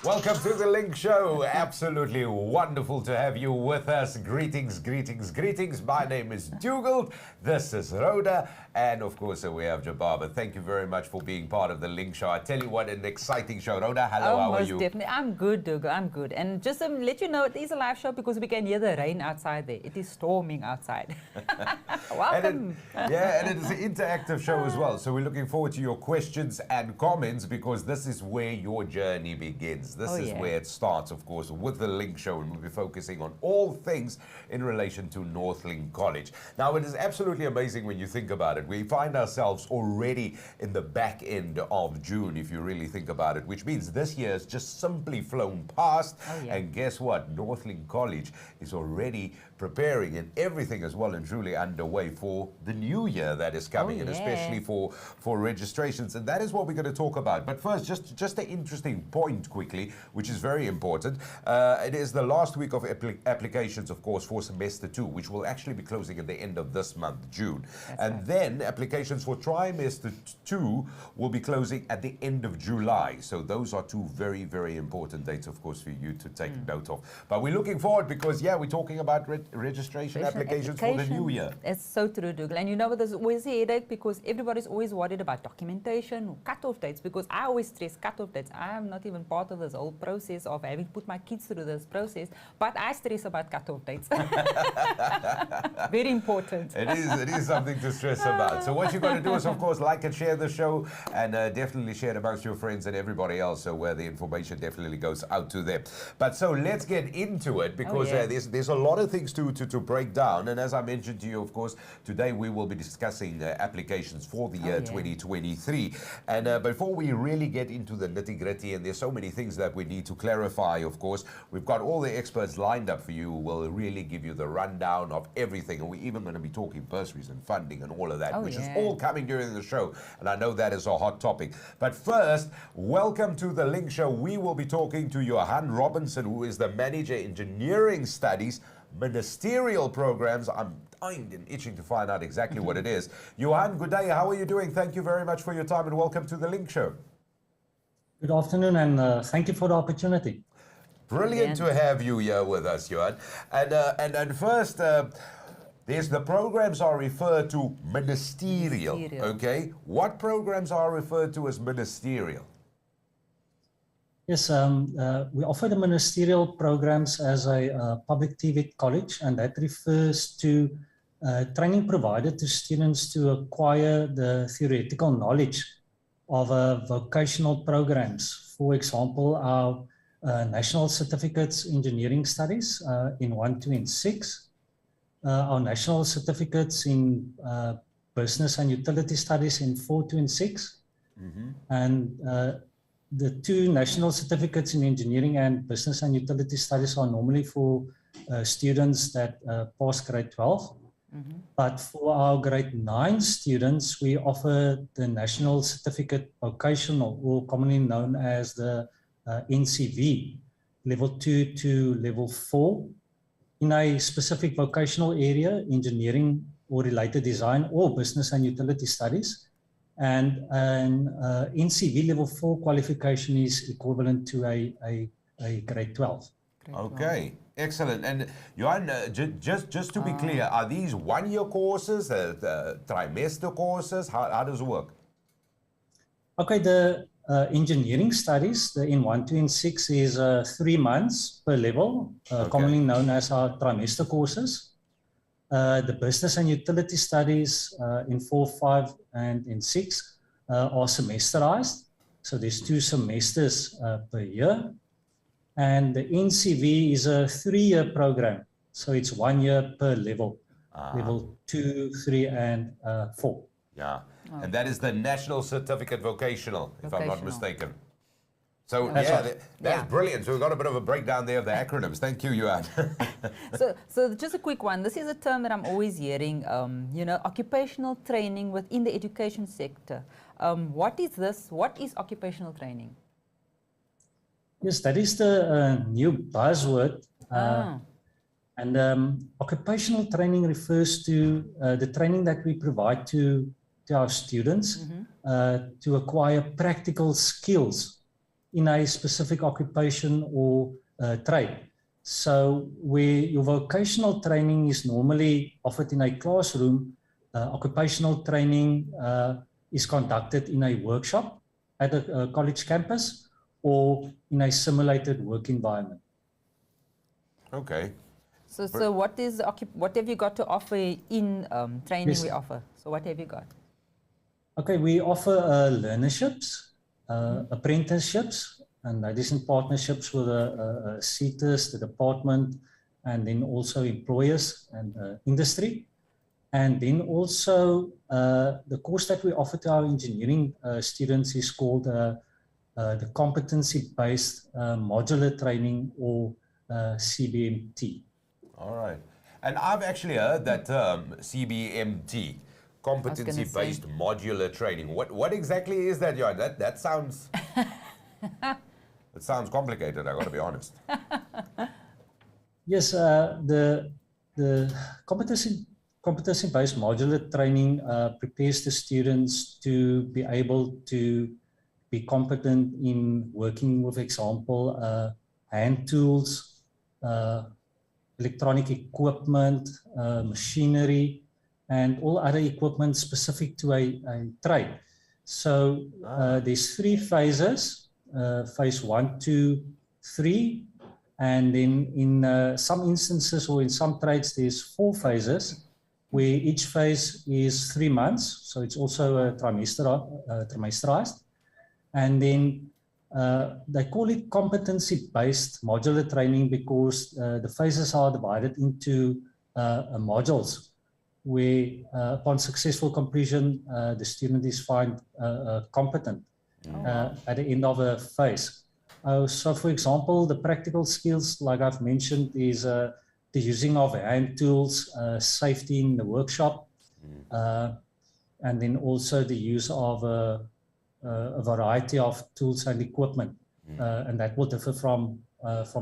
Welcome to the Link Show. Absolutely wonderful to have you with us. Greetings, greetings, greetings. My name is Dougal. This is Rhoda. And of course, we have Jababa. Thank you very much for being part of the Link Show. I tell you what, an exciting show. Rhoda, hello, how are you? Definitely. I'm good, Dougal. I'm good. And just to let you know, it is a live show because we can hear the rain outside there. It is storming outside. Welcome. And it is an interactive show as well. So we're looking forward to your questions and comments because this is where your journey begins. This is where it starts, of course, with the Link Show, and we'll be focusing on all things in relation to Northlink College. Now, it is absolutely amazing when you think about it. We find ourselves already in the back end of June, if you really think about it, which means this year has just simply flown past. And guess what? Northlink College is already preparing, and everything is well and truly underway for the new year that is coming, and especially for registrations. And that is what we're going to talk about. But first, just an interesting point quickly, which is very important. It is the last week of applications, of course, for semester 2, which will actually be closing at the end of this month, June. Then applications for trimester 2 will be closing at the end of July. So those are two very, very important dates, of course, for you to take note of. But we're looking forward because, we're talking about registration applications for the new year. It's so true, Dougal. And you know what, there's always a headache because everybody's always worried about documentation or cut-off dates, because I always stress cut-off dates. I am not even part of this whole process of having put my kids through this process, but I stress about cut-off dates. Very important. It is something to stress about. So what you've got to do is, of course, like and share the show, and definitely share it amongst your friends and everybody else, so where the information definitely goes out to them. But so let's get into it, because there's a lot of things to break down. And as I mentioned to you, of course, today we will be discussing applications for the year 2023. And before we really get into the nitty-gritty, and there's so many things that we need to clarify, of course, we've got all the experts lined up for you who will really give you the rundown of everything. And we're even going to be talking bursaries and funding and all of that, which is all coming during the show. And I know that is a hot topic. But first, welcome to the Link Show. We will be talking to Johan Robinson, who is the Manager Engineering Studies, Ministerial Programs. I'm dying and itching to find out exactly what it is. Johan, good day. How are you doing? Thank you very much for your time, and welcome to the Link Show. Good afternoon, and thank you for the opportunity. Brilliant to have you here with us, Johan. And first, there's the programs are referred to ministerial. Okay, what programs are referred to as ministerial? Yes, we offer the ministerial programs as a public TVET college, and that refers to training provided to students to acquire the theoretical knowledge of vocational programs. For example, our National Certificates Engineering Studies in 1, 2, and 6, our National Certificates in Business and Utility Studies in 4, 2, and 6, and the 2 National Certificates in Engineering and Business and Utility Studies are normally for students that pass grade 12. But for our grade 9 students, we offer the National Certificate Vocational, or commonly known as the NCV, level 2 to level 4, in a specific vocational area, engineering or related design, or business and utility studies. And an NCV level 4 qualification is equivalent to a grade 12. Okay, excellent. And Johan, just to be clear, are these one-year courses, trimester courses? How does it work? Okay, the engineering studies, in 1, 2, and 6 is 3 months per level, commonly known as our trimester courses. The business and utility studies in 4, 5, and in 6 are semesterized. So there's 2 semesters per year. And the NCV is a 3-year program. So it's 1 year per level, level 2, 3, and 4. Yeah, and that is the National Certificate Vocational, if I'm not mistaken. So that's brilliant. So we've got a bit of a breakdown there of the acronyms. Thank you, Johan. so just a quick one. This is a term that I'm always hearing, occupational training within the education sector. What is this? What is occupational training? Yes, that is the new buzzword. And occupational training refers to the training that we provide to our students to acquire practical skills in a specific occupation or trade. So where your vocational training is normally offered in a classroom, occupational training is conducted in a workshop at a college campus or in a simulated work environment. Okay. So what have you got to offer in training we offer? So what have you got? Okay, we offer learnerships, apprenticeships, and that is in partnerships with CETUS, the department, and then also employers and industry. And then also the course that we offer to our engineering students is called the competency-based modular training, or CBMT. All right. And I've actually heard that term, CBMT, competency-based modular training. What exactly is that, Johan? That sounds... It sounds complicated, I've got to be honest. Yes, the competency-based modular training prepares the students to be able to be competent in working with, example, hand tools, electronic equipment, machinery, and all other equipment specific to a trade. So there's 3 phases. Phase 1, 2, 3, and then in some instances or in some trades there's 4 phases, where each phase is 3 months, so it's also trimesterized, and then they call it competency-based modular training because the phases are divided into modules, where upon successful completion the student is found competent at the end of a phase. So for example, the practical skills, like I've mentioned, is the using of hand tools, safety in the workshop, and then also the use of a variety of tools and equipment, and that will differ from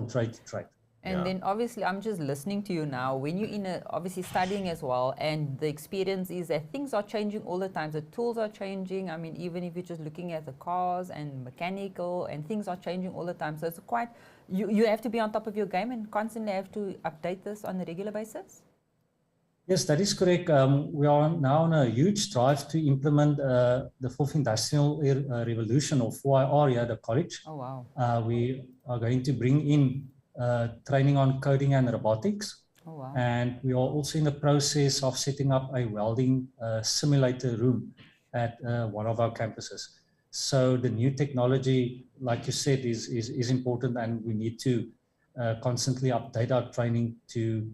trade to trade. And then obviously I'm just listening to you now. When you're obviously studying as well, and the experience is that things are changing all the time. The tools are changing. I mean, even if you're just looking at the cars and mechanical, and things are changing all the time. So it's quite, you have to be on top of your game and constantly have to update this on a regular basis? Yes, that is correct. We are now on a huge drive to implement the Fourth Industrial Revolution, or 4IR, here at the college. Oh, wow. We are going to bring in training on coding and robotics. Oh, wow. And we are also in the process of setting up a welding simulator room at one of our campuses. So the new technology, like you said, is important, and we need to constantly update our training to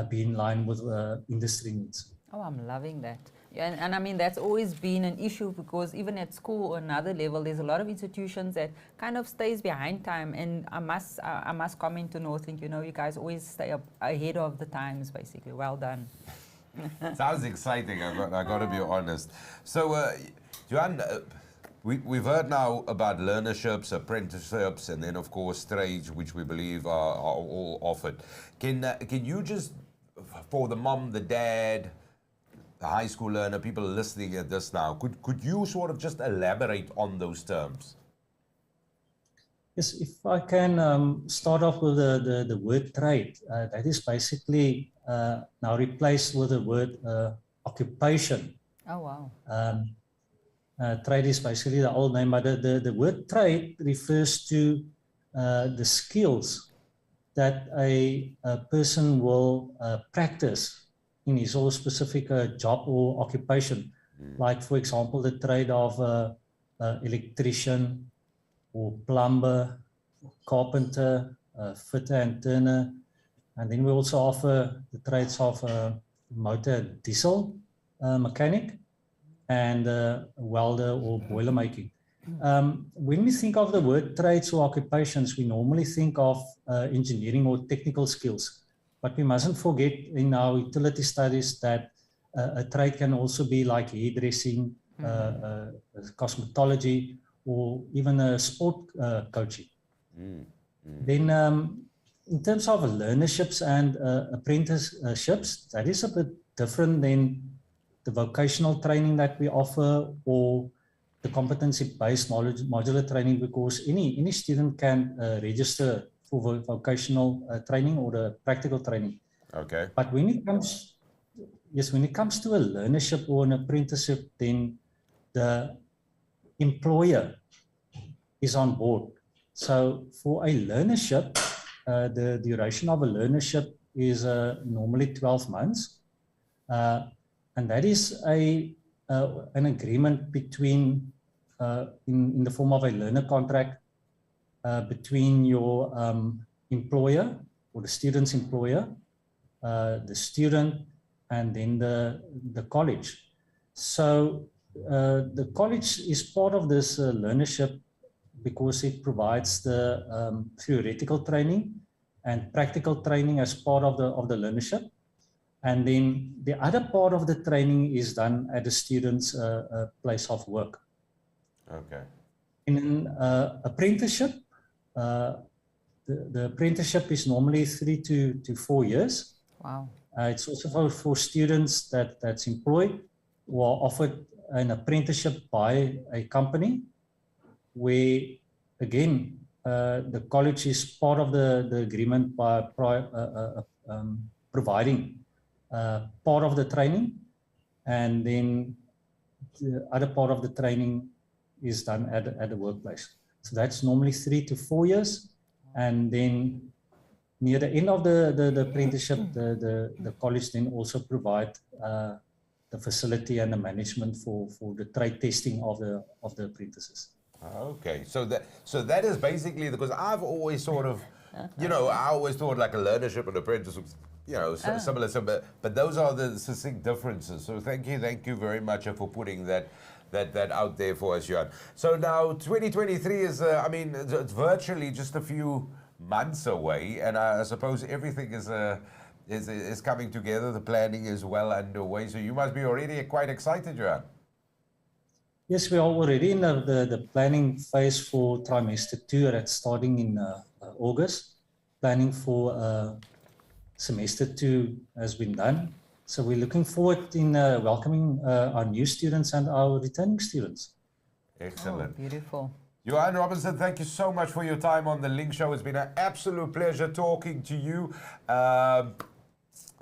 be in line with industry needs. Oh, I'm loving that. And I mean, that's always been an issue, because even at school or another level, there's a lot of institutions that kind of stays behind time. And I must comment to Northlink, you know, you guys always stay up ahead of the times, basically. Well done. Sounds exciting, I got to be honest. So, Johan, we've heard now about learnerships, apprenticeships, and then, of course, trades, which we believe are all offered. Can you just, for the mom, the dad, the high school learner, people listening at this now, could you sort of just elaborate on those terms? Yes, if I can start off with the word trade. That is basically now replaced with the word occupation. Oh, wow. Trade is basically the old name, but the word trade refers to the skills that a person will practice in his own specific job or occupation. Like, for example, the trade of electrician or plumber, carpenter, fitter and turner. And then we also offer the trades of motor diesel mechanic and welder or boiler making. When we think of the word trades or occupations, we normally think of engineering or technical skills. But we mustn't forget in our utility studies that a trade can also be like hairdressing, cosmetology, or even sport coaching. Then in terms of learnerships and apprenticeships, that is a bit different than the vocational training that we offer or the competency-based modular training, because any student can register for vocational training or the practical training. Okay. But when it comes, yes, when it comes to a learnership or an apprenticeship, then the employer is on board. So for a learnership, the duration of a learnership is normally 12 months. And that is an agreement between, in the form of a learner contract between your employer or the student's employer, the student, and then the college. So the college is part of this learnership because it provides the theoretical training and practical training as part of the learnership. And then the other part of the training is done at the student's place of work. Okay. In an apprenticeship, the apprenticeship is normally 3 to 4 years. Wow. It's also for students that's employed who are offered an apprenticeship by a company where, again, the college is part of the agreement by providing part of the training, and then the other part of the training is done at the workplace. So that's normally 3 to 4 years, and then near the end of the apprenticeship, the college then also provide the facility and the management for the trade testing of the apprentices. Okay, so that is basically, because I've always sort of, I always thought like a learnership and apprenticeship, similar, but those are the succinct differences. So thank you very much for putting that out there for us, Johan. So now 2023 is, it's virtually just a few months away, and I suppose everything is coming together. The planning is well underway, so you must be already quite excited, Johan. Yes, we are already in the planning phase for trimester 2 that's starting in August. Planning for semester 2 has been done. So we're looking forward in welcoming our new students and our returning students. Excellent. Oh, beautiful. Johan Robinson, thank you so much for your time on the Link Show. It's been an absolute pleasure talking to you.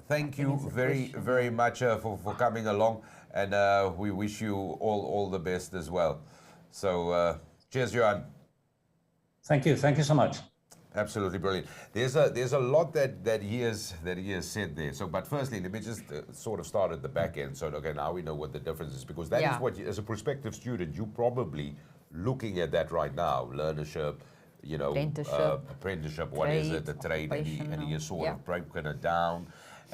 Thank you very much for coming along, and we wish you all the best as well. So cheers, Johan. Thank you so much. Absolutely brilliant. There's a lot that he has said there. So, but firstly, let me just sort of start at the back end. So, okay, now we know what the difference is, because that is what, as a prospective student, you probably looking at that right now, learnership, apprenticeship, what is it, the trade, and he has sort of broken it down,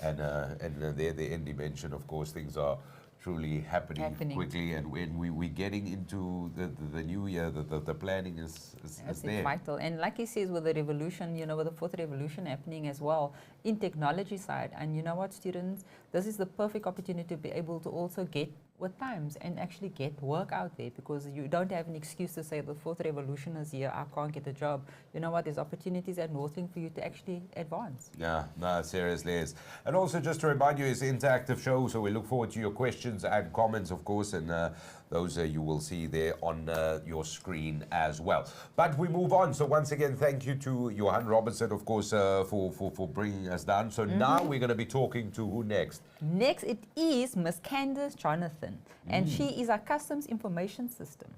and there the end dimension, of course, things are truly happening quickly, and when we're getting into the new year, the planning is there. It's vital, and like he says, with the revolution, with the fourth revolution happening as well in technology side, and you know what, students, this is the perfect opportunity to be able to also get with times and actually get work out there, because you don't have an excuse to say the fourth revolution is here, I can't get a job. You know what, there's opportunities at Northlink for you to actually advance. Yeah, no, seriously is. And also just to remind you, it's an interactive show, so we look forward to your questions and comments, of course, and those you will see there on your screen as well. But we move on. So once again, thank you to Johan Robinson, of course, for bringing us down. So now we're going to be talking to who next? Next, it is Miss Candace Jonathan, and she is our Customs Information System.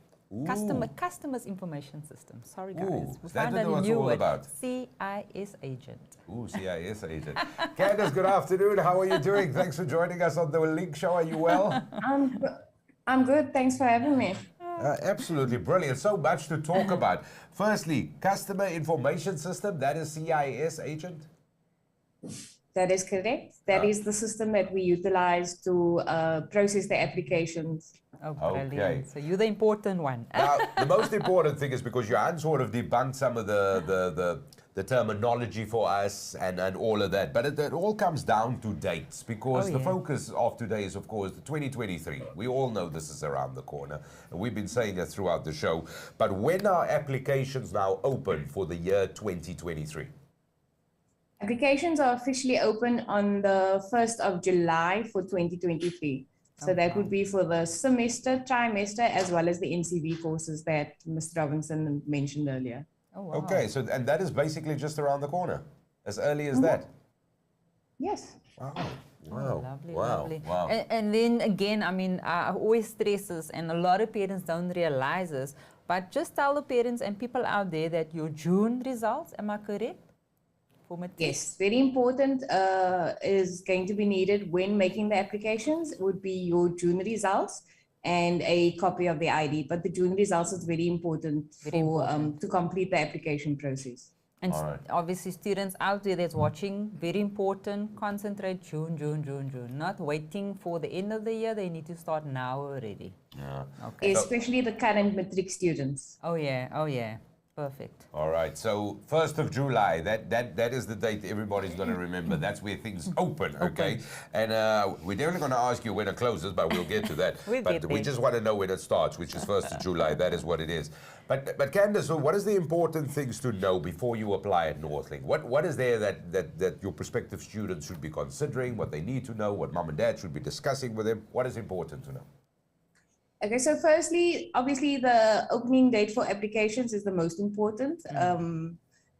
Customers Information System. Sorry, guys. We found a new word. CIS agent. Ooh, CIS agent. Candace, good afternoon. How are you doing? Thanks for joining us on the Link Show. Are you well? I'm good. Thanks for having me. Absolutely brilliant. So much to talk about. Firstly, Customer Information System, that is CIS agent? That is correct. That is the system that we utilize to process the applications. Oh, brilliant. Okay. So you're the important one. Now, the most important thing is, because Johan sort of debunked some of the terminology for us and all of that, but it all comes down to dates, because the focus of today is, of course, the 2023. We all know this is around the corner, and we've been saying that throughout the show. But when are applications now open for the year 2023? Applications are officially open on the 1st of July for 2023. So that would be for the semester, trimester, as well as the NCV courses that Mr. Robinson mentioned earlier. Oh, wow. Okay, so and that is basically just around the corner, as early as that. Yes. Wow. Oh, Wow. lovely, Wow. lovely. Wow. And then again, I mean, I always stress this, and a lot of parents don't realize this, but just tell the parents and people out there that your June results, am I correct? For matric? Yes, very important is going to be needed when making the applications would be your June results and a copy of the ID. But the June results is very important to complete the application process. And obviously, students out there that's watching, very important, concentrate June, June, June, June. Not waiting for the end of the year, they need to start now already. Yeah. Okay. Especially the current matric students. Oh, yeah, oh, yeah. Perfect. All right, so 1st of July, that is the date everybody's going to remember. That's where things open, okay? And we're definitely going to ask you when it closes, but we'll get to that. But we just want to know when it starts, which is 1st of July. That is what it is. But Candace, so what is the important things to know before you apply at Northlink? What is there that your prospective students should be considering, what they need to know, what mom and dad should be discussing with them? What is important to know? Okay, so firstly, obviously the opening date for applications is the most important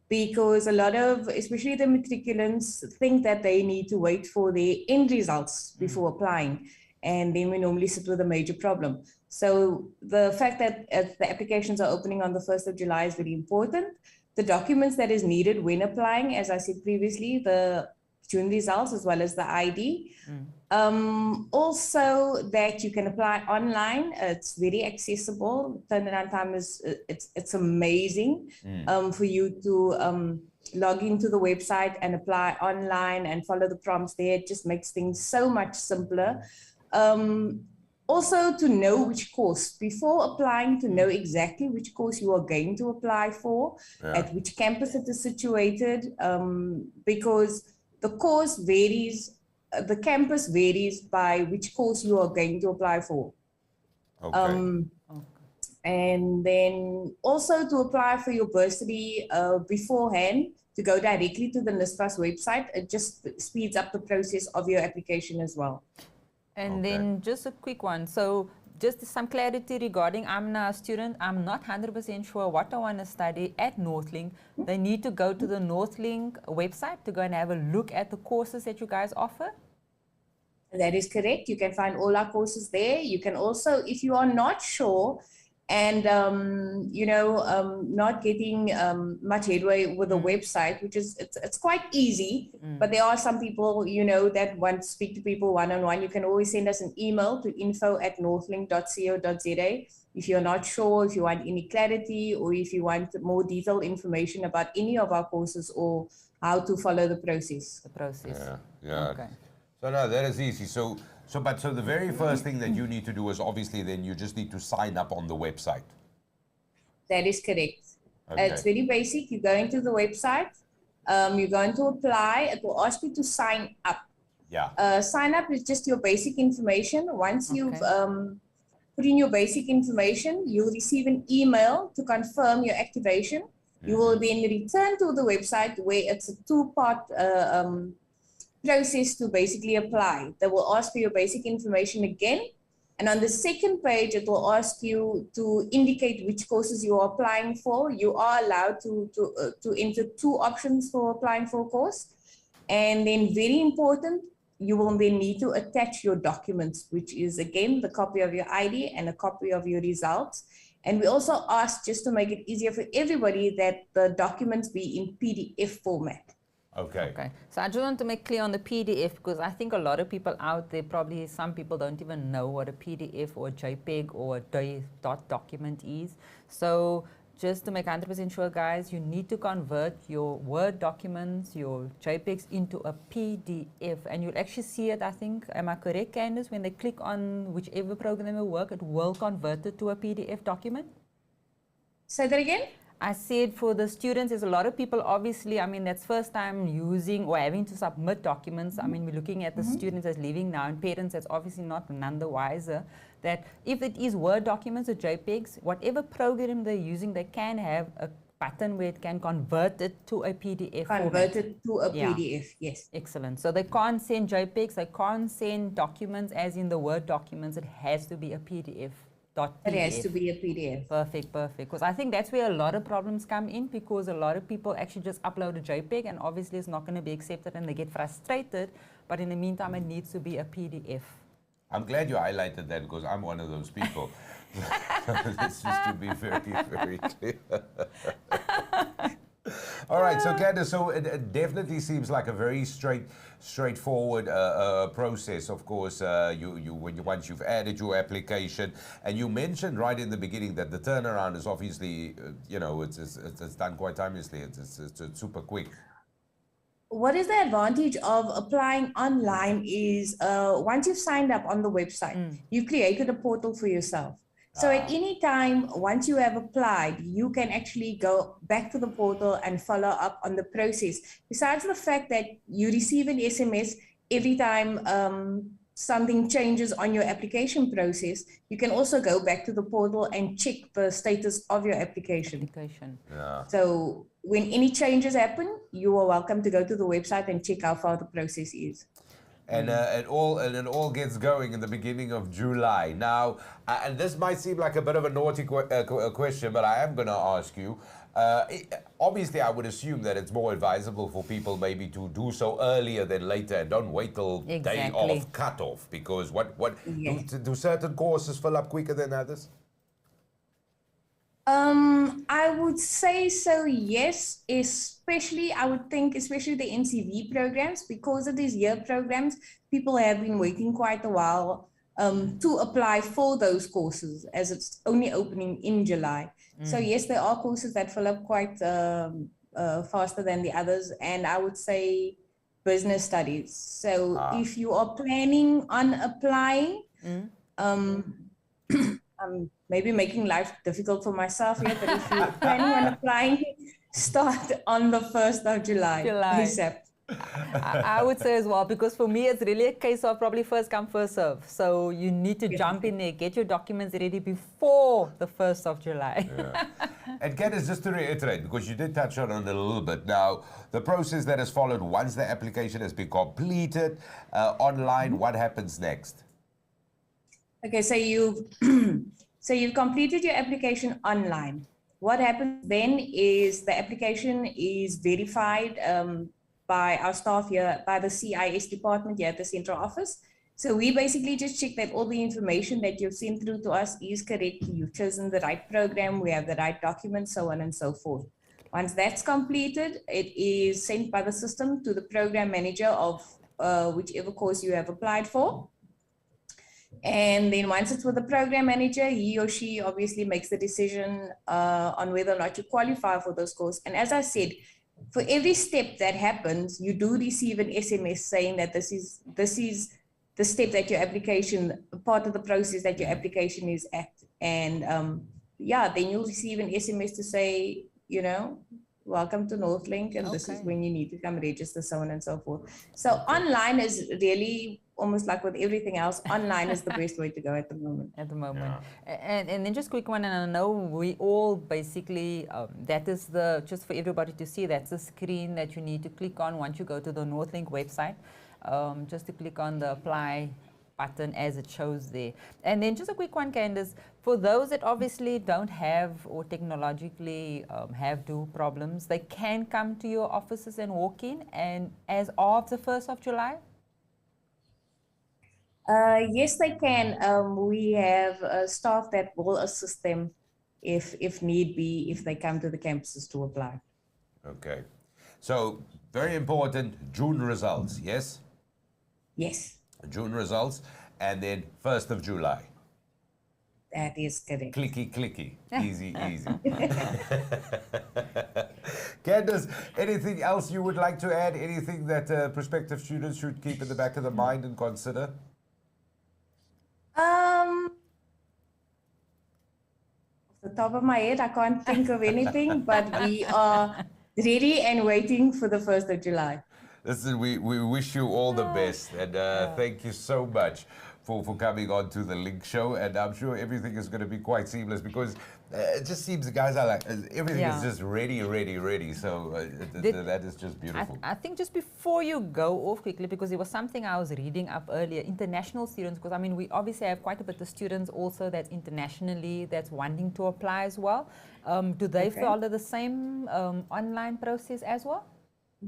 because a lot of, especially the matriculants, think that they need to wait for their end results before applying. And then we normally sit with a major problem. So the fact that the applications are opening on the 1st of July is very important. The documents that is needed when applying, as I said previously, the June results as well as the ID. Also that you can apply online. It's very accessible. Turnaround time is it's amazing for you to log into the website and apply online and follow the prompts there. It just makes things so much simpler. Also to know which course, before applying, to know exactly which course you are going to apply for, at which campus it is situated, because the course varies, the campus varies by which course you are going to apply for. Okay. And then also to apply for your bursary beforehand, to go directly to the NSFAS website, it just speeds up the process of your application as well. And then just a quick one. So just some clarity regarding, I'm now a student, I'm not 100% sure what I want to study at Northlink. They need to go to the Northlink website to go and have a look at the courses that you guys offer? That is correct. You can find all our courses there. You can also, if you are not sure and, not getting much headway with the website, which is, it's quite easy, but there are some people, that want to speak to people one-on-one. You can always send us an email to info@northlink.co.za. If you're not sure, if you want any clarity, or if you want more detailed information about any of our courses or how to follow the process. The process. Yeah. Okay. So no, that is easy. So the very first thing that you need to do is obviously then you just need to sign up on the website. That is correct. Okay. It's very basic. You go into the website, you're going to apply. It will ask you to sign up. Yeah. Sign up is just your basic information. Once you've put in your basic information, you'll receive an email to confirm your activation. You will then return to the website where it's a two-part process to basically apply. They will ask for your basic information again. And on the second page, it will ask you to indicate which courses you are applying for. You are allowed to enter two options for applying for a course. And then very important, you will then need to attach your documents, which is again, the copy of your ID and a copy of your results. And we also ask, just to make it easier for everybody, that the documents be in PDF format. Okay. So I just want to make clear on the PDF, because I think a lot of people out there, probably some people don't even know what a PDF or a JPEG or a dot document is. So just to make 100% sure, guys, you need to convert your Word documents, your JPEGs into a PDF. And you'll actually see it, I think, am I correct, Candace? When they click on whichever program will work, it will convert it to a PDF document? Say that again? I said for the students, there's a lot of people, obviously, I mean, that's first time using or having to submit documents. I mean, we're looking at the students that's leaving now and parents that's obviously not none the wiser, that if it is Word documents or JPEGs, whatever program they're using, they can have button where it can convert it to a PDF Convert format. it to a PDF, yes. Excellent. So they can't send JPEGs, they can't send documents as in the Word documents. It has to be a PDF. It has to be a PDF. Perfect, perfect. Because I think that's where a lot of problems come in, because a lot of people actually just upload a JPEG and obviously it's not going to be accepted and they get frustrated. But in the meantime, it needs to be a PDF. I'm glad you highlighted that because I'm one of those people. This is to be very, very clear. All right, so Candace, so it definitely seems like a very straightforward process. Of course, once you've added your application, and you mentioned right in the beginning that the turnaround is obviously, it's done quite timelessly. It's super quick. What is the advantage of applying online is once you've signed up on the website, you've created a portal for yourself. So at any time, once you have applied, you can actually go back to the portal and follow up on the process. Besides the fact that you receive an SMS every time something changes on your application process, you can also go back to the portal and check the status of your application. Yeah. So when any changes happen, you are welcome to go to the website and check how far the process is. And it all gets going in the beginning of July. Now, and this might seem like a bit of a naughty question, but I am going to ask you. Obviously, I would assume that it's more advisable for people maybe to do so earlier than later, and don't wait till day of cutoff. Because do certain courses fill up quicker than others? I would say so, yes, especially the NCV programs, because of these year programs, people have been waiting quite a while to apply for those courses, as it's only opening in July. So yes, there are courses that fill up quite faster than the others, and I would say business studies. So if you are planning on applying, maybe making life difficult for myself here, but if you're planning on applying, start on the 1st of July. I would say as well, because for me, it's really a case of probably first come, first serve. So you need to jump in there, get your documents ready before the 1st of July. Yeah. And Candace, just to reiterate, because you did touch on it a little bit. Now, the process that is followed once the application has been completed online, what happens next? Okay, so you've completed your application online. What happens then is the application is verified by our staff here, by the CIS department here at the central office. So we basically just check that all the information that you've sent through to us is correct. You've chosen the right program, we have the right documents, so on and so forth. Once that's completed, it is sent by the system to the program manager of whichever course you have applied for. And then once it's with the program manager, he or she obviously makes the decision on whether or not you qualify for those courses. And as I said, for every step that happens, you do receive an SMS saying that this is the step that your application, part of the process that your application is at. And then you'll receive an SMS to say, welcome to Northlink, and this is when you need to come register, so on and so forth. So online is really, almost like with everything else, online is the best way to go at the moment. And then just quick one, and I know we all basically, that is just for everybody to see, that's the screen that you need to click on once you go to the Northlink website, just to click on the apply button as it shows there. And then just a quick one, Candace, for those that obviously don't have or technologically have problems, they can come to your offices and walk in, and as of the 1st of July? Yes, they can. We have staff that will assist them if need be, if they come to the campuses to apply. Okay. So, very important, June results, yes? Yes. June results, and then 1st of July. That is correct. Clicky. Easy. Candace, anything else you would like to add? Anything that prospective students should keep in the back of their mind and consider? Off the top of my head, I can't think of anything, but we are ready and waiting for the 1st of July. Listen, we wish you all the best, and thank you so much for coming on to the Link Show, and I'm sure everything is going to be quite seamless because it just seems the guys are like, everything is just ready. So that is just beautiful. I think just before you go off quickly, because it was something I was reading up earlier, international students, because I mean, we obviously have quite a bit of students also that's internationally that's wanting to apply as well. Do they follow the same online process as well?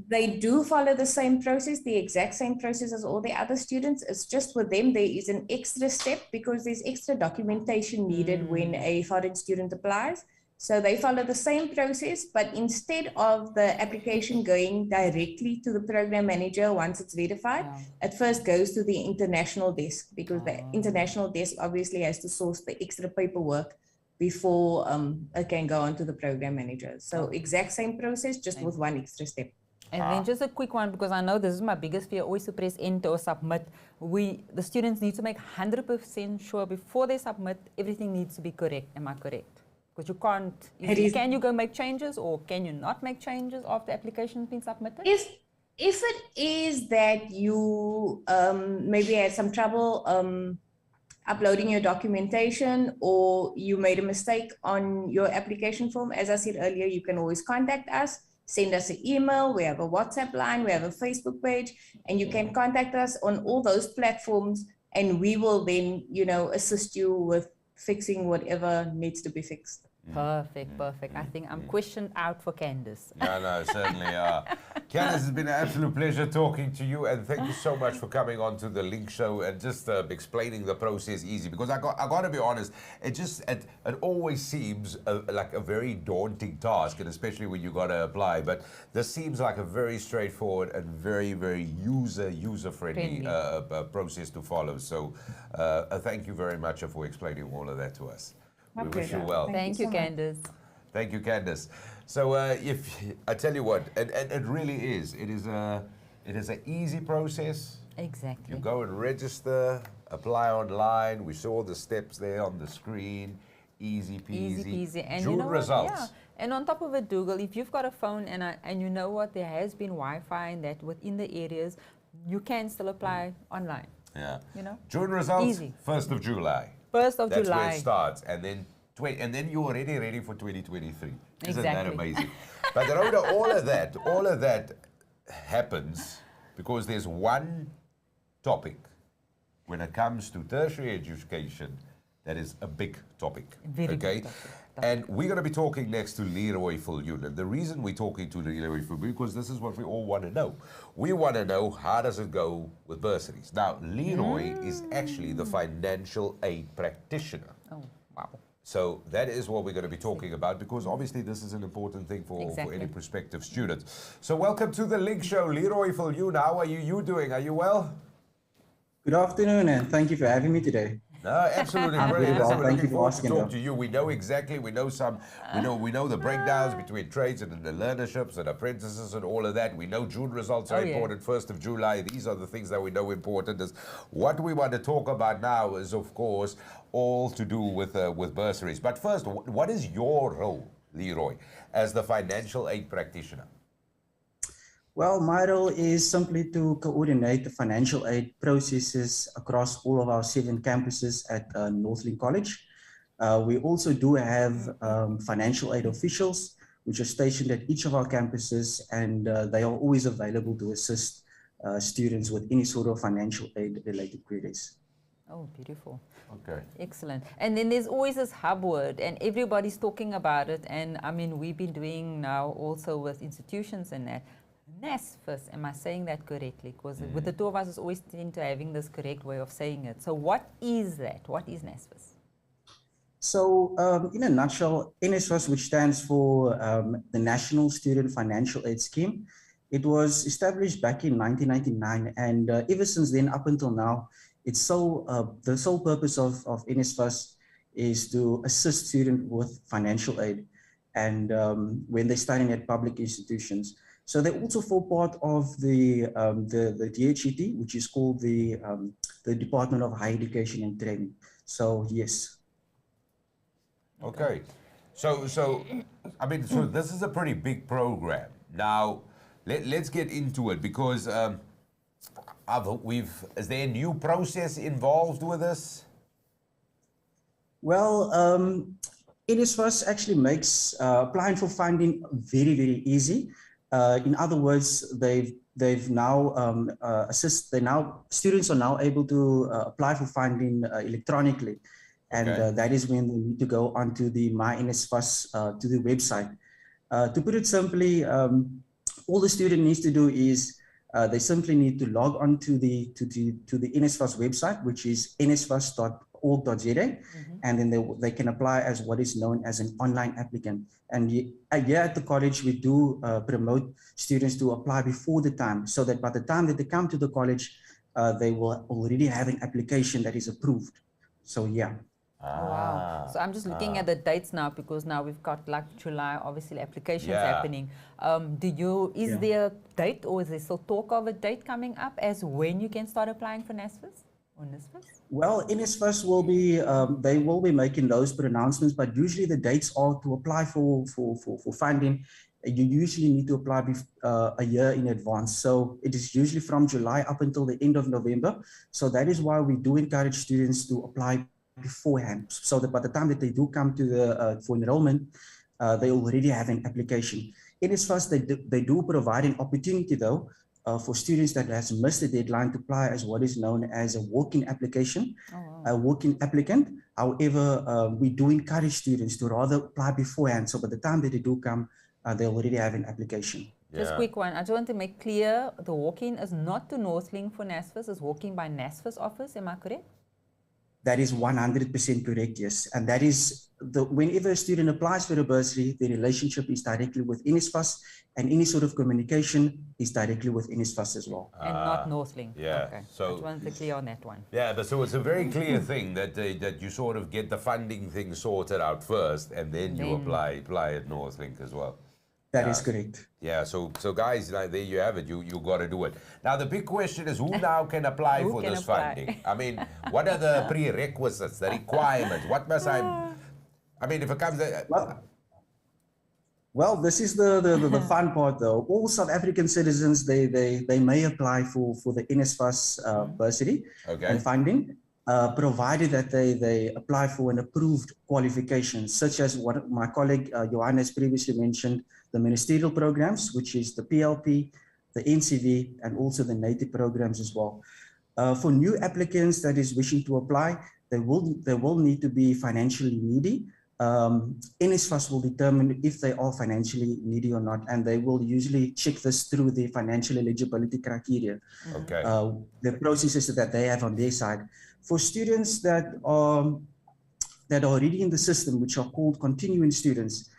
They do follow the same process, the exact same process as all the other students. It's just with them, there is an extra step because there's extra documentation needed when a foreign student applies. So they follow the same process, but instead of the application going directly to the program manager once it's verified, it first goes to the international desk because the international desk obviously has to source the extra paperwork before it can go on to the program manager. So exact same process, just with one extra step. And then just a quick one, because I know this is my biggest fear, always to press enter or submit. The students need to make 100% sure before they submit, everything needs to be correct. Am I correct? Because you can't, can you go make changes or can you not make changes after the application has been submitted? If it is that you maybe had some trouble uploading your documentation or you made a mistake on your application form, as I said earlier, you can always contact us. Send us an email, we have a WhatsApp line, we have a Facebook page, and you can contact us on all those platforms and we will then, assist you with fixing whatever needs to be fixed. Perfect. I think I'm questioned out for Candice. No, certainly. Candice, it's been an absolute pleasure talking to you, and thank you so much for coming on to the Link Show and just explaining the process easy. Because I got to be honest, it always seems like a very daunting task, and especially when you got to apply. But this seems like a very straightforward and very, very user-friendly process to follow. So thank you very much for explaining all of that to us. We wish you well. Thank you, Candice. Thank you, Candice. So if I tell you what, and it really is, it is an easy process. Exactly. You go and register, apply online. We saw the steps there on the screen. Easy peasy. And June results. Yeah. And on top of it, Dougal, if you've got a phone and you know what, there has been Wi-Fi and that within the areas, you can still apply online. Yeah. June results. Easy. 1st of July. 1st of July. That's where it starts, and then you're already ready for 2023. Isn't that amazing? But Rhoda, all of that happens because there's one topic when it comes to tertiary education that is a big topic. Very big topic. And we're going to be talking next to Leroy Viljoen. And the reason we're talking to Leroy Viljoen, because this is what we all want to know. We want to know, how does it go with bursaries? Now, Leroy is actually the financial aid practitioner. Oh, wow. So that is what we're going to be talking about, because obviously this is an important thing for any prospective student. So welcome to the Link Show, Leroy Viljoen. How are you doing? Are you well? Good afternoon, and thank you for having me today. No, absolutely brilliant. Well, We're thank you looking for forward to asking. talk to you. We know exactly. We know the breakdowns between trades and the learnerships and apprentices and all of that. We know June results are important. 1st of July. These are the things that we know important. What we want to talk about now is, of course, all to do with bursaries. But first, what is your role, Leroy, as the financial aid practitioner? Well, my role is simply to coordinate the financial aid processes across all of our 7 campuses at Northlink College. We also do have financial aid officials, which are stationed at each of our campuses, and they are always available to assist students with any sort of financial aid related queries. Oh, beautiful. Okay. Excellent. And then there's always this hub word, and everybody's talking about it. And I mean, we've been doing now also with institutions and that. NSFAS, am I saying that correctly? Because with the two of us, it's always tend to having this correct way of saying it. So what is that? What is NSFAS? So in a nutshell, NSFAS, which stands for the National Student Financial Aid Scheme, it was established back in 1999. And ever since then, up until now, the sole purpose of NSFAS is to assist students with financial aid and when they're studying at public institutions. So they also fall part of the DHET, which is called the Department of Higher Education and Training. So yes. Okay, so I mean, so this is a pretty big program. Now, let's get into it, because is there a new process involved with this? Well, NSFAS actually makes applying for funding very, very easy. In other words, they've now students are now able to apply for funding electronically, and that is when they need to go onto the My NSFAS to the website. To put it simply, all the student needs to do is they simply need to log on to the NSFAS website, which is nsfas.org.za, and then they can apply as what is known as an online applicant. And here at the college, we do promote students to apply before the time, so that by the time that they come to the college, they will already have an application that is approved. So yeah. Wow. So I'm just looking at the dates now, because now we've got like July, obviously applications happening. Is there a date, or is there still talk of a date coming up as when you can start applying for NSFAS? Well, NSFAS will be, they will be making those pronouncements, but usually the dates are to apply for funding. You usually need to apply a year in advance. So it is usually from July up until the end of November. So that is why we do encourage students to apply beforehand, so that by the time that they do come to the for enrollment, they already have an application. NSFAS, they do provide an opportunity though for students that has missed the deadline to apply as what is known as a walk-in application, a walk-in applicant. However, we do encourage students to rather apply beforehand, so by the time that they do come, they already have an application. Just a quick one. I just want to make clear, the walk-in is not to Northlink for NSFAS, it's walking by NSFAS office, am I correct? That is 100% correct, yes. And that is, whenever a student applies for a bursary, the relationship is directly with NSFAS, and any sort of communication is directly with NSFAS as well. And not Northlink. Yeah. Okay. So, I just wanted to clear on that one. Yeah, but so it's a very clear thing that that you sort of get the funding thing sorted out first, and then you apply at Northlink as well. That is correct. Yeah, so guys, there you have it. You got to do it. Now the big question is, who now can apply for this funding? I mean, what are the prerequisites, the requirements? What must I mean, if it comes to... Well, this is the fun part though. All South African citizens, they may apply for the NSFAS bursary and funding, provided that they apply for an approved qualification, such as what my colleague Johannes previously mentioned, the ministerial programs, which is the PLP, the NCV, and also the native programs as well. For new applicants that is wishing to apply, they will need to be financially needy. NSFAS will determine if they are financially needy or not, and they will usually check this through the financial eligibility criteria. Okay. The processes that they have on their side. For students that are already in the system, which are called continuing students,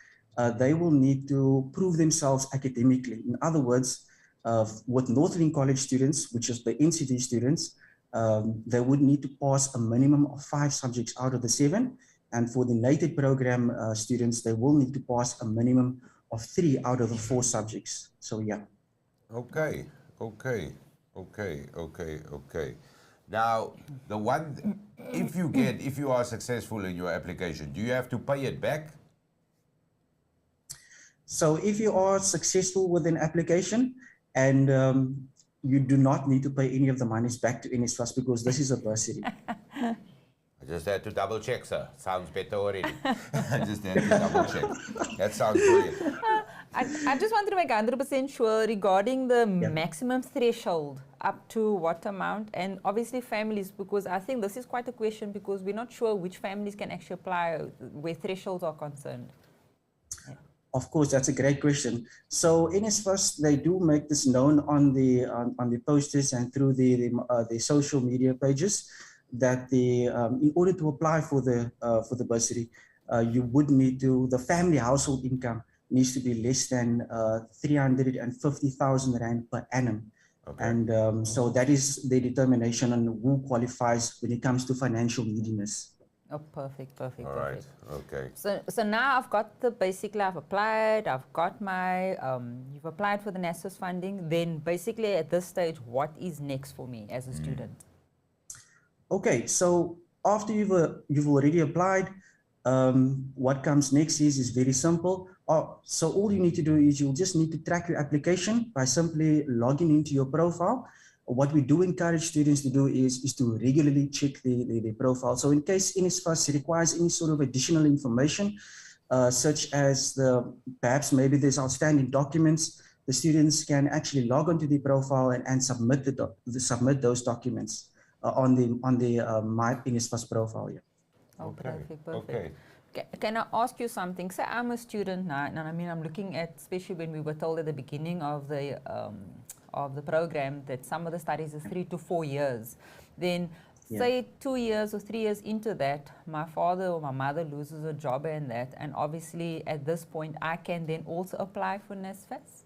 they will need to prove themselves academically. In other words, with Northlink College students, which is the NCD students, they would need to pass a minimum of 5 subjects out of the 7. And for the native program students, they will need to pass a minimum of 3 out of the 4 subjects. So yeah. Okay. Now, the one, if you are successful in your application, do you have to pay it back? So if you are successful with an application and you do not need to pay any of the monies back to NSFAS, because this is a bursary. I just had to double check, sir. Sounds better already. I just had to double check. That sounds brilliant. I just wanted to make 100% sure regarding the maximum threshold, up to what amount, and obviously families, because I think this is quite a question, because we're not sure which families can actually apply where thresholds are concerned. Of course, that's a great question. So NSFAS, they do make this known on the posters and through the social media pages, that in order to apply for the bursary, you would need to, the family household income needs to be less than 350,000 Rand per annum. Okay. And so that is the determination on who qualifies when it comes to financial neediness. Oh, perfect. All right, okay. So now I've got basically I've applied, I've got my, you've applied for the NSFAS funding, then basically at this stage, what is next for me as a student? Okay, so after you've already applied, what comes next is very simple. So all you need to do is you'll just need to track your application by simply logging into your profile. what we do encourage students to do is to regularly check the profile. So in case NSFAS requires any sort of additional information, such as perhaps maybe there's outstanding documents, the students can actually log onto the profile and submit submit those documents on the My NSFAS profile. Yeah. Oh, Okay. perfect. Okay. Can I ask you something? Say I'm a student now, and I mean I'm looking at, especially when we were told at the beginning of the program that some of the studies is 3 to 4 years. Then say 2 years or 3 years into that, my father or my mother loses a job and that, and obviously at this point I can then also apply for NSFAS?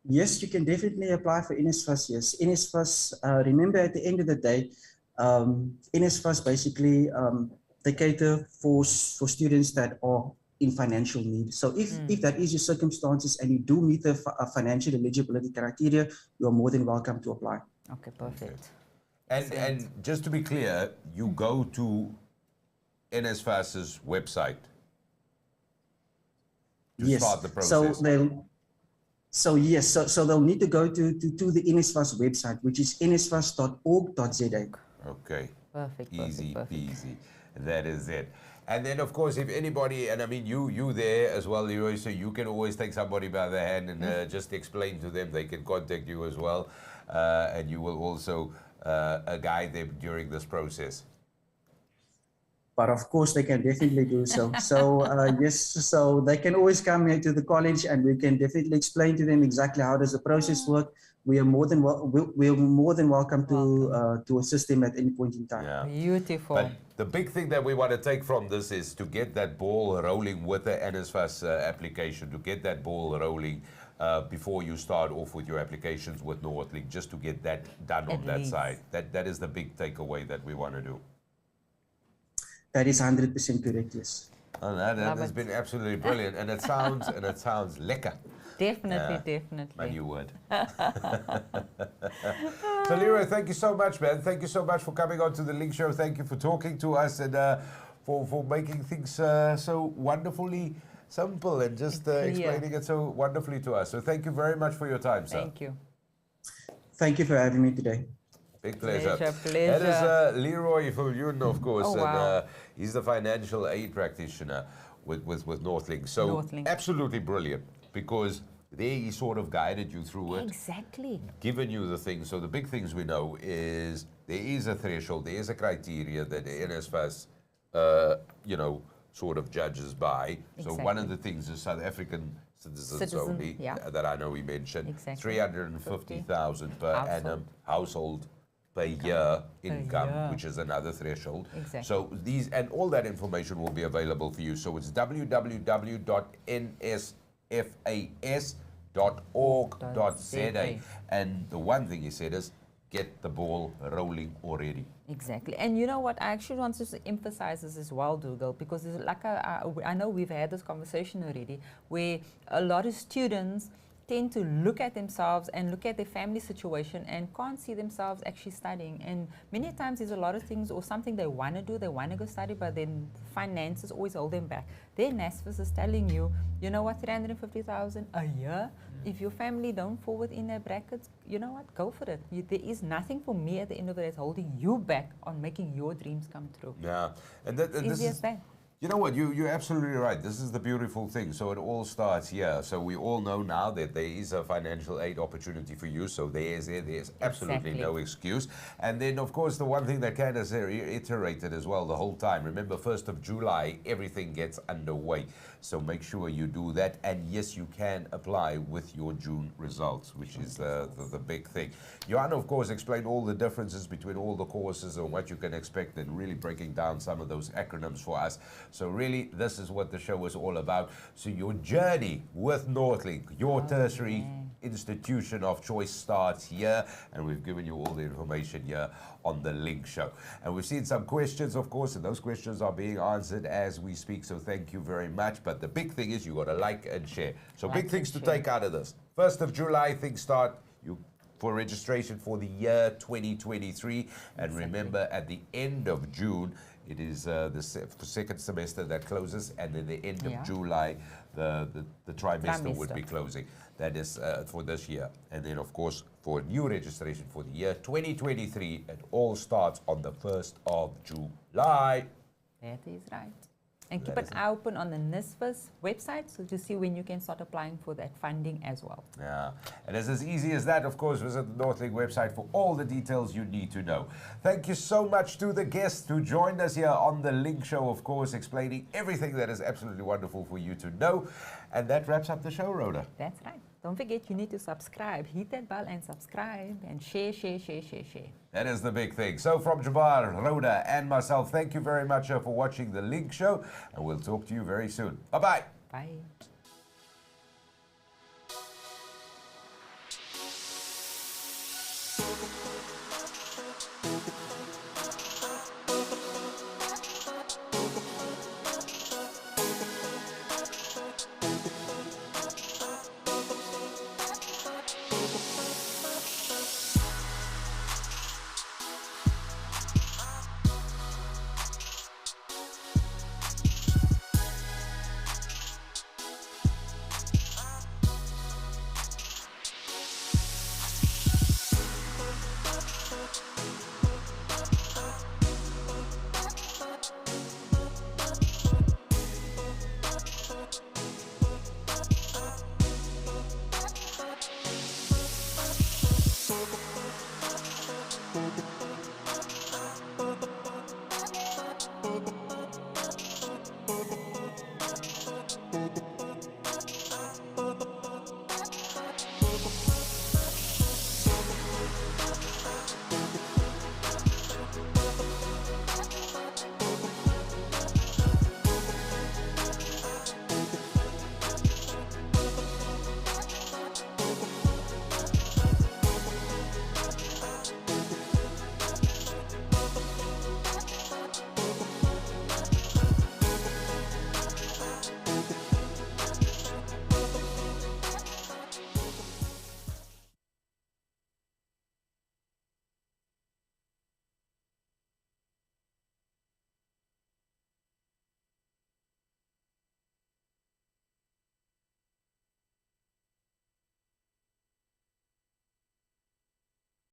Yes, you can definitely apply for NSFAS. Yes, NSFAS. Remember, at the end of the day, NSFAS basically they cater for students that are in financial need. So if that is your circumstances and you do meet the financial eligibility criteria, you are more than welcome to apply. Okay, perfect. And just to be clear, you go to NSFAS's website to start the process. So they'll need to go to the NSFAS website, which is nsfas.org.za. Okay. Perfect. Easy Perfect. peasy. That is it. And then, of course, if anybody, and I mean, you there as well, Leroy, so you can always take somebody by the hand and just explain to them. They can contact you as well. And you will also guide them during this process. But of course, they can definitely do so. So yes, so they can always come here to the college, and we can definitely explain to them exactly how does the process work. We are more than welcome to assist them at any point in time. Yeah. Beautiful. But the big thing that we want to take from this is to get that ball rolling with the NSFAS application, to get that ball rolling before you start off with your applications with Northlink, just to get that done on that side. That is the big takeaway that we want to do. That is 100% correct, yes. Oh, that has been absolutely brilliant, and it sounds lekker. Definitely. My new word. So Leroy, thank you so much, man. Thank you so much for coming on to the Link Show. Thank you for talking to us and for making things so wonderfully simple and just explaining it so wonderfully to us. So thank you very much for your time, sir. Thank you. Thank you for having me today. Big pleasure. Pleasure. That is Leroy Viljoen, of course, Oh, wow. and he's the financial aid practitioner with Northlink. So Northlink. absolutely brilliant, because there he sort of guided you through it, Exactly. given you the things. So the big things we know is there is a threshold, there is a criteria that the NSFAS, sort of judges by. So one of the things is South African citizens only, that I know we mentioned. Exactly. 350,000 per annum household per year income, which is another threshold. Exactly. So these and all that information will be available for you. So it's www.nsfas.org.za. And the one thing he said is get the ball rolling already. Exactly. And you know what? I actually want to emphasize this as well, Dougal, because it's like I know we've had this conversation already, where a lot of students tend to look at themselves and look at their family situation and can't see themselves actually studying. And many times there's a lot of things or something they want to do, they want to go study, but then finances always hold them back. Then NSFAS is telling you, you know what, 350,000 a year? If your family don't fall within their brackets, you know what, go for it. There is nothing for me at the end of the day holding you back on making your dreams come true. Yeah. And this Easy as is that. You know what, you're absolutely right. This is the beautiful thing. So it all starts here. So we all know now that there is a financial aid opportunity for you. So there's absolutely no excuse. And then, of course, the one thing that Candace reiterated as well the whole time, remember, 1st of July, everything gets underway. So make sure you do that. And yes, you can apply with your June results, which is the big thing. Johan, of course, explained all the differences between all the courses and what you can expect, and really breaking down some of those acronyms for us. So really, this is what the show is all about. So your journey with Northlink, your tertiary institution of choice, starts here. And we've given you all the information here on the Link Show. And we've seen some questions, of course, and those questions are being answered as we speak. So thank you very much. But the big thing is you got to like and share. So big things to take out of this. 1st of July, things start. For registration for the year 2023. And remember, at the end of June It is the second semester that closes, and then the end of July, the trimester would be closing. That is for this year. And then, of course, for new registration for the year 2023, it all starts on the 1st of July. That is right. And keep an eye open on the NSFAS website so to see when you can start applying for that funding as well. Yeah, and it's as easy as that. Of course, visit the Northlink website for all the details you need to know. Thank you so much to the guests who joined us here on the Link Show, of course, explaining everything that is absolutely wonderful for you to know. And that wraps up the show, Rhoda. That's right. Don't forget, you need to subscribe. Hit that bell and subscribe and share. That is the big thing. So from Jabbar, Rhoda, and myself, thank you very much for watching the Link Show, and we'll talk to you very soon. Bye-bye. Bye.